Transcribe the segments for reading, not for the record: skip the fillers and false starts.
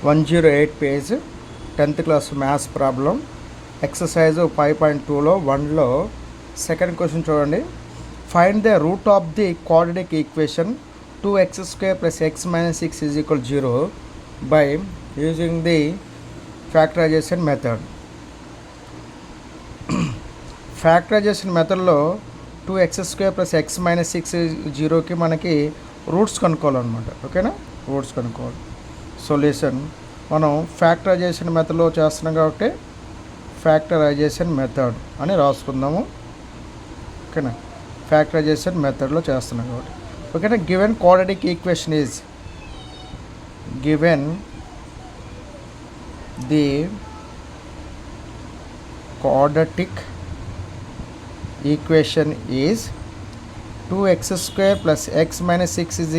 108 page 10th class maths problem exercise 5.2లో 1లో second question చూడండి. Find the root of the quadratic equation 2x² + x - 6 = 0 by using the factorization method. Factorization మెథడ్లో 2x² + x - 6 0కి మనకి roots కనుక్కోవాలన్నమాట. ఓకేనా, roots కనుక్కోవాలి. Solution మనం factorisation మెథడ్లో చేస్తున్నాం కాబట్టి ఫ్యాక్టరైజేషన్ మెథడ్ అని రాసుకుందాము. ఓకేనా, ఫ్యాక్టరైజేషన్ మెథడ్లో చేస్తున్నాం కాబట్టి. ఓకేనా, given quadratic equation is given the quadratic equation is 2x² + x - 6 =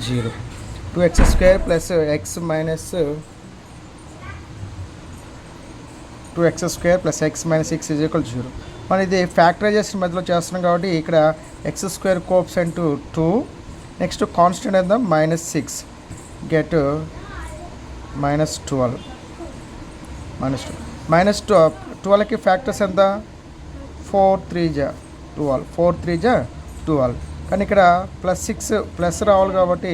0. 2x² + x - 6 = 0. మనం ఇది ఫ్యాక్టరైజేషన్ మెథడ్లో చేస్తున్నాం కాబట్టి ఇక్కడ x² కోఎఫిషియంట్ 2, నెక్స్ట్ కాన్స్టెంట్ ఎంత -6, గెట్ -12. -12కి ఫ్యాక్టర్స్ ఎంత 4 3 = 12, 4 3 = 12. కానీ ఇక్కడ +6 ప్లస్ రావాలి కాబట్టి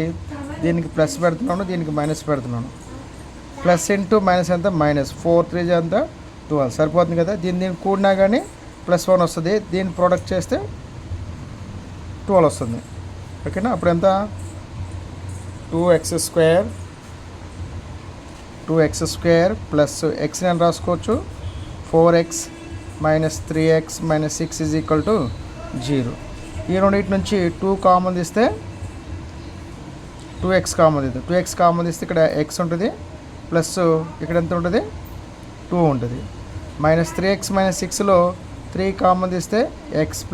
దీనికి ప్లస్ పెడుతున్నాను, దీనికి మైనస్ పెడుతున్నాను. ప్లస్ ఇంటూ మైనస్ ఎంత -4 3 = ఎంత 12 సరిపోతుంది కదా. దీన్ని కూడినా కానీ +1 వస్తుంది, దీన్ని ప్రోడక్ట్ చేస్తే 12 వస్తుంది. ఓకేనా, అప్పుడు ఎంత 2x² + x అని రాసుకోవచ్చు. 4x - 3x - 6 = 0. ఈ రెండింటి నుంచి 2 కామన్ తీస్తే 2x కామన్ తీద్దాం. 2x కామన్ తీస్తే ఇక్కడ x ఉంటుంది, ప్లస్ ఇక్కడ ఎంత ఉంటుంది 2 ఉంటుంది. -3x - 6లో 3 కామన్ తీస్తే x +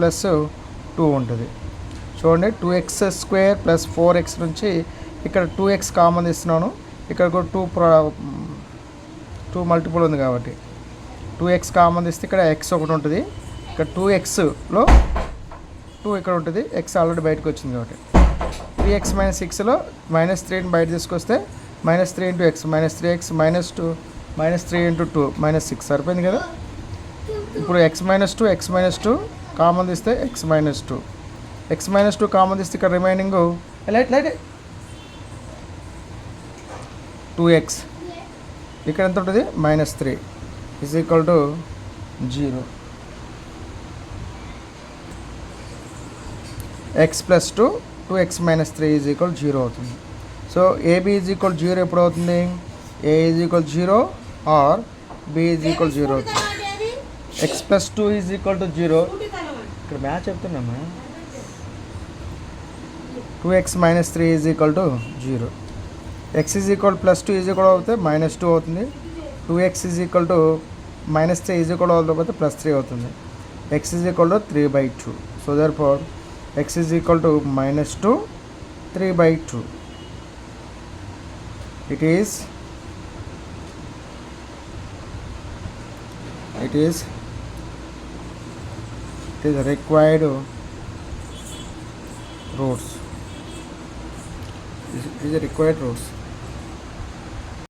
2 ఉంటుంది. చూడండి, 2x² + 4x నుంచి ఇక్కడ 2x కామన్ తీస్తున్నాను. ఇక్కడ కూడా 2 మల్టిపుల్ ఉంది కాబట్టి 2x కామన్ తీస్తే ఇక్కడ x ఒకటి ఉంటుంది. ఇక్కడ 2xలో 2 ఇక్కడ ఉంటుంది, x ఆల్రెడీ బయటకు వచ్చింది కాబట్టి 3x - 6లో -3ని బయట తీసుకొస్తే -3 × x -3x -2 -3 × 2 -6 సరిపోయింది కదా. ఇప్పుడు x - 2 కామన్ తీస్తే x - 2 కామన్ తీస్తే ఇక్కడ రిమైనింగ్ లైట్ 2x, ఇక్కడ ఎంత ఉంటుంది -3 = 0. x + 2 2x - 3 = 0 అవుతుంది. సో AB = 0 ఎప్పుడు అవుతుంది? A = 0 ఆర్ B = 0 అవుతుంది. x + 2 = 0. ఇక్కడ మ్యాచ్ చెప్తున్నామా. 2x - 3 = 0. x +2 అవుతే -2 అవుతుంది. 2x -3 అవుతే +3 అవుతుంది. x = 3/2. So therefore x -2 3/2. It is required roots. It is required roots.